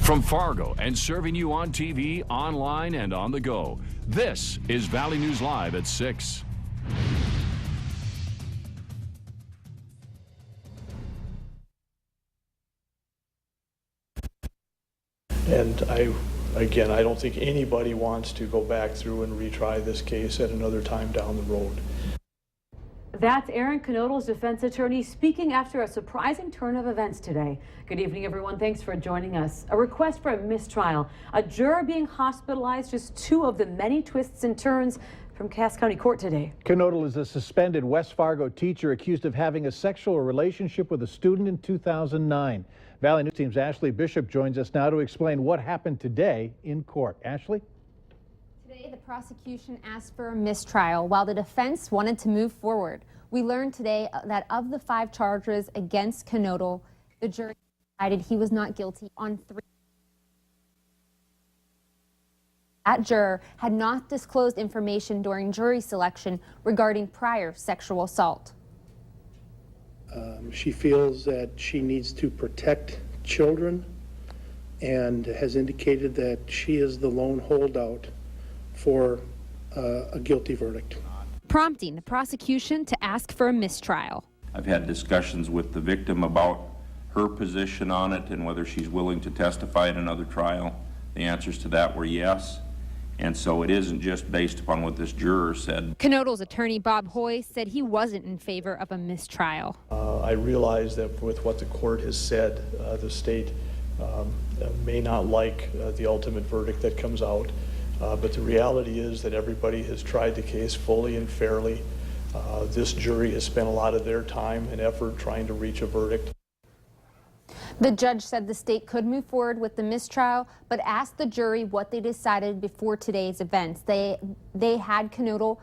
From Fargo and serving you on TV, online, and on the go, this is Valley News Live at 6. And again, I don't think anybody wants to go back through and retry this case at another time down the road. That's Aaron Knodl's defense attorney speaking after a surprising turn of events today. Good evening, everyone. Thanks for joining us. A request for a mistrial, a juror being hospitalized, just two of the many twists and turns from Cass County Court today. Knodl is a suspended West Fargo teacher accused of having a sexual relationship with a student in 2009. Valley News Team's Ashley Bishop joins us now to explain what happened today in court. Ashley? Today, the prosecution asked for a mistrial while the defense wanted to move forward. We learned today that of the 5 charges against Knodl, the jury decided he was not guilty on 3. That juror had not disclosed information during jury selection regarding prior sexual assault. She feels that she needs to protect children and has indicated that she is the lone holdout for a guilty verdict. Prompting the prosecution to ask for a mistrial. I've had discussions with the victim about her position on it and whether she's willing to testify in another trial. The answers to that were yes. And so it isn't just based upon what this juror said. Knodl's attorney, Bob Hoy, said he wasn't in favor of a mistrial. I realize that with what the court has said, the state may not like the ultimate verdict that comes out. But the reality is that everybody has tried the case fully and fairly. This jury has spent a lot of their time and effort trying to reach a verdict. The judge said the state could move forward with the mistrial, but asked the jury what they decided before today's events. They had Knodl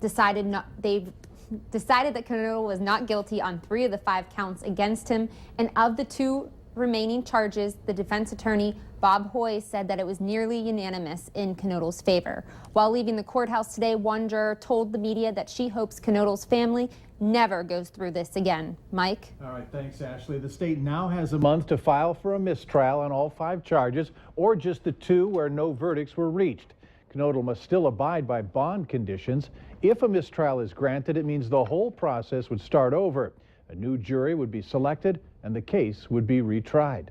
decided that Knodl was not guilty on 3 of the 5 counts against him, and of the 2 remaining charges, the defense attorney Bob Hoy said that it was nearly unanimous in Knodl's favor. While leaving the courthouse today, one juror told the media that she hopes Knodl's family never goes through this again. Mike? All right, thanks, Ashley. The state now has a month to file for a mistrial on all 5 charges, or just the 2 where no verdicts were reached. Knodl must still abide by bond conditions. If a mistrial is granted, it means the whole process would start over. A new jury would be selected, and the case would be retried.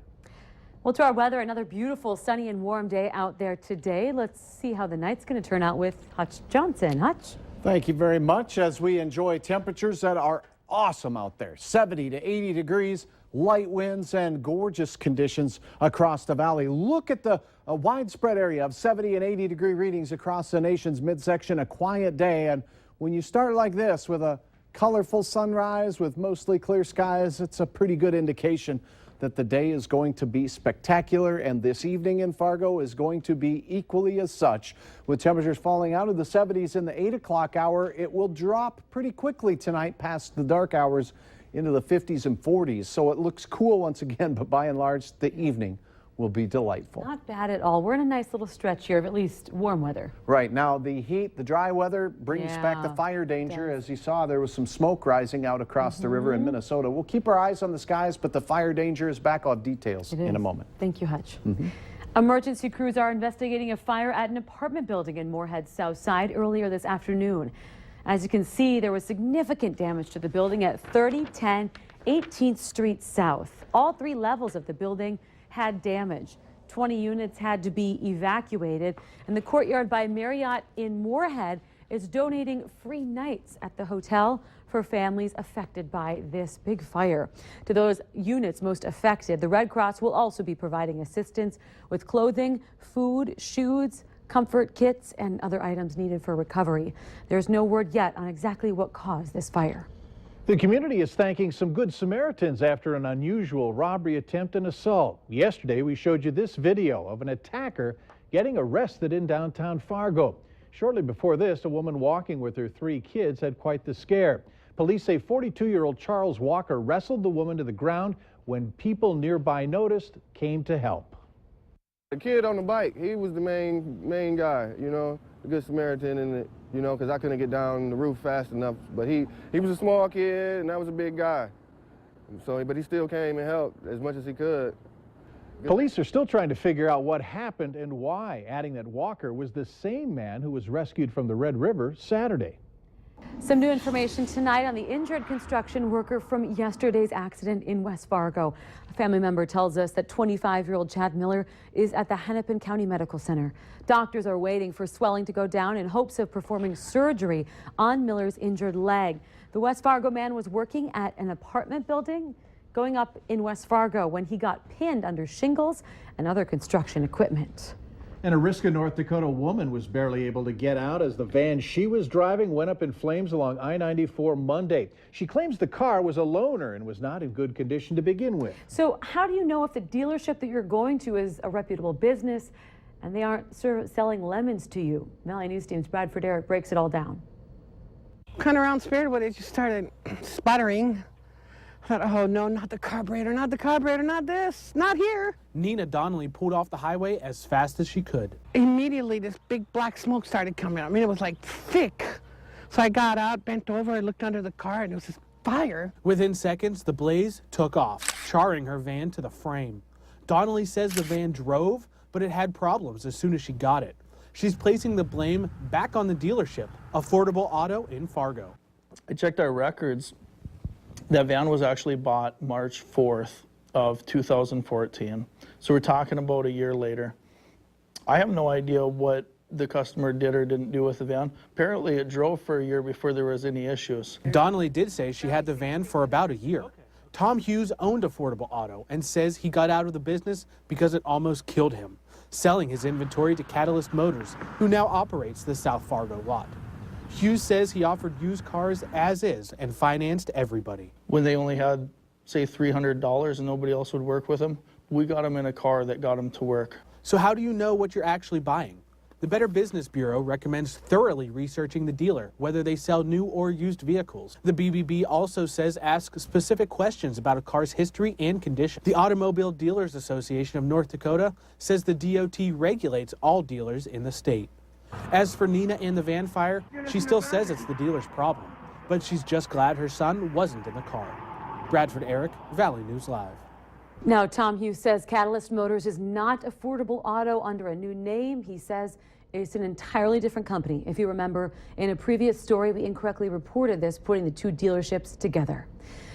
Well, to our weather, another beautiful sunny and warm day out there today. Let's see how the night's going to turn out with Hutch Johnson. Hutch? Thank you very much as we enjoy temperatures that are awesome out there. 70 to 80 degrees, light winds and gorgeous conditions across the valley. Look at the widespread area of 70 and 80 degree readings across the nation's midsection. A quiet day, and when you start like this with a colorful sunrise with mostly clear skies, it's a pretty good indication that the day is going to be spectacular, and this evening in Fargo is going to be equally as such. With temperatures falling out of the 70s in the 8 o'clock hour, it will drop pretty quickly tonight past the dark hours into the 50s and 40s. So it looks cool once again, but by and large, the evening will be delightful. Not bad at all. We're in a nice little stretch here of at least warm weather. Right. Now, the heat, the dry weather brings back the fire danger. As you saw, there was some smoke rising out across the river in Minnesota. We'll keep our eyes on the skies, but the fire danger is back. On details in a moment. Thank you, Hutch. Emergency crews are investigating a fire at an apartment building in Moorhead's South Side earlier this afternoon. As you can see, there was significant damage to the building at 3010 18th Street South. All 3 levels of the building had damage. 20 units had to be evacuated, and the Courtyard by Marriott in Moorhead is donating free nights at the hotel for families affected by this big fire. To those units most affected, the Red Cross will also be providing assistance with clothing, food, shoes, comfort kits, and other items needed for recovery. There's no word yet on exactly what caused this fire. The community is thanking some good Samaritans after an unusual robbery attempt and assault. Yesterday, we showed you this video of an attacker getting arrested in downtown Fargo. Shortly before this, a woman walking with her 3 kids had quite the scare. Police say 42-year-old Charles Walker wrestled the woman to the ground. When people nearby noticed, came to help. The kid on the bike, he was the main guy, you know, the good Samaritan in it, you know, because I couldn't get down the roof fast enough. But he was a small kid, and I was a big guy. So, but he still came and helped as much as he could. Police are still trying to figure out what happened and why, adding that Walker was the same man who was rescued from the Red River Saturday. Some new information tonight on the injured construction worker from yesterday's accident in West Fargo. A family member tells us that 25-year-old Chad Miller is at the Hennepin County Medical Center. Doctors are waiting for swelling to go down in hopes of performing surgery on Miller's injured leg. The West Fargo man was working at an apartment building going up in West Fargo when he got pinned under shingles and other construction equipment. And a Ariska, North Dakota woman was barely able to get out as the van she was driving went up in flames along I-94 Monday. She claims the car was a loaner and was not in good condition to begin with. So how do you know if the dealership that you're going to is a reputable business and they aren't selling lemons to you? Valley News Team's Bradford Eric breaks it all down. Kind of around Spirit, but it just started sputtering. I thought, oh no, not the carburetor, not the carburetor, not this, not here. Nina Donnelly pulled off the highway as fast as she could. Immediately, this big black smoke started coming out. I mean, it was like thick. So I got out, bent over, I looked under the car, and it was this fire. Within seconds, the blaze took off, charring her van to the frame. Donnelly says the van drove, but it had problems as soon as she got it. She's placing the blame back on the dealership, Affordable Auto in Fargo. I checked our records. That van was actually bought March 4th of 2014. So we're talking about a year later. I have no idea what the customer did or didn't do with the van. Apparently it drove for a year before there was any issues. Donnelly did say she had the van for about a year. Tom Hughes owned Affordable Auto and says he got out of the business because it almost killed him, selling his inventory to Catalyst Motors, who now operates the South Fargo lot. Hughes says he offered used cars as is and financed everybody. When they only had, say, $300 and nobody else would work with them, we got them in a car that got them to work. So how do you know what you're actually buying? The Better Business Bureau recommends thoroughly researching the dealer, whether they sell new or used vehicles. The BBB also says ask specific questions about a car's history and condition. The Automobile Dealers Association of North Dakota says the DOT regulates all dealers in the state. As for Nina and the van fire, she still says it's the dealer's problem, but she's just glad her son wasn't in the car. Bradford Eric, Valley News Live. Now, Tom Hughes says Catalyst Motors is not Affordable Auto under a new name. He says it's an entirely different company. If you remember, in a previous story, we incorrectly reported this, putting the two dealerships together.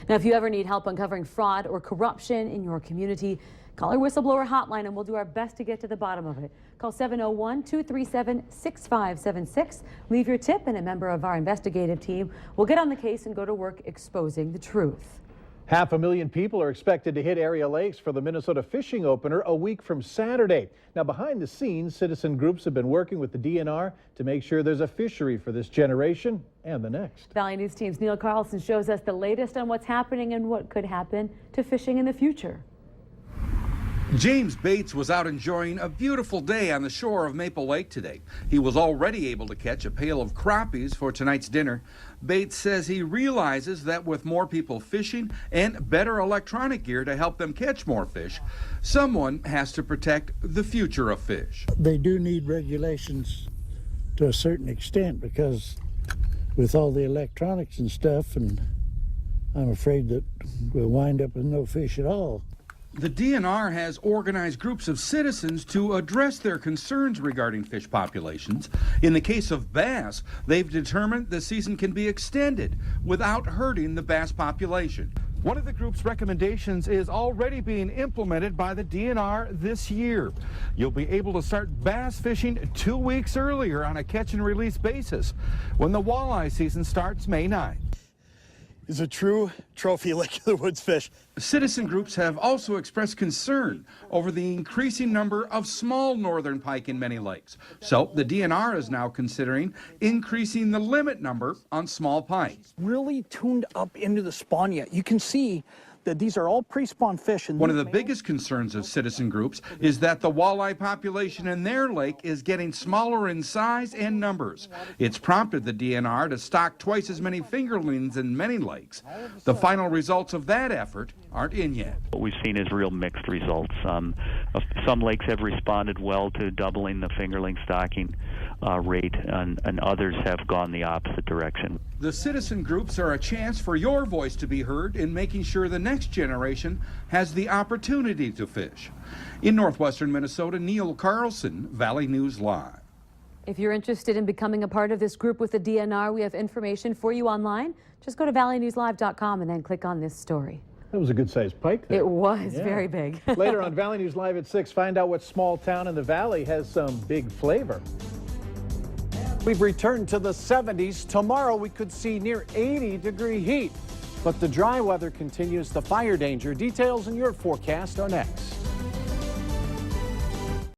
Now, if you ever need help uncovering fraud or corruption in your community, call our whistleblower hotline and we'll do our best to get to the bottom of it. Call 701-237-6576. Leave your tip and a member of our investigative team will get on the case and go to work exposing the truth. 500,000 people are expected to hit area lakes for the Minnesota fishing opener a week from Saturday. Now, behind the scenes, citizen groups have been working with the DNR to make sure there's a fishery for this generation and the next. Valley News Team's Neil Carlson shows us the latest on what's happening and what could happen to fishing in the future. James Bates was out enjoying a beautiful day on the shore of Maple Lake today. He was already able to catch a pail of crappies for tonight's dinner. Bates says he realizes that with more people fishing and better electronic gear to help them catch more fish, someone has to protect the future of fish. They do need regulations to a certain extent because with all the electronics and stuff, and I'm afraid that we'll wind up with no fish at all. The DNR has organized groups of citizens to address their concerns regarding fish populations. In the case of bass, they've determined the season can be extended without hurting the bass population. One of the group's recommendations is already being implemented by the DNR this year. You'll be able to start bass fishing 2 weeks earlier on a catch and release basis when the walleye season starts May 9th. Is a true trophy Lake of the Woods fish. Citizen groups have also expressed concern over the increasing number of small northern pike in many lakes. So the DNR is now considering increasing the limit number on small pike. Really tuned up into the spawn yet. You can see that these are all pre-spawn fish. And one of the biggest concerns of citizen groups is that the walleye population in their lake is getting smaller in size and numbers. It's prompted the DNR to stock twice as many fingerlings in many lakes. The final results of that effort aren't in yet. What we've seen is real mixed results. Some lakes have responded well to doubling the fingerling stocking. rate, and others have gone the opposite direction. The citizen groups are a chance for your voice to be heard in making sure the next generation has the opportunity to fish. In northwestern Minnesota, Neil Carlson, Valley News Live. If you're interested in becoming a part of this group with the DNR, we have information for you online. Just go to valleynewslive.com and then click on this story. That was a good-sized pike there. It was very big. Later on Valley News Live at 6, find out what small town in the valley has some big flavor. We've returned to the 70s. Tomorrow we could see near 80-degree heat. But the dry weather continues. The fire danger. Details in your forecast are next.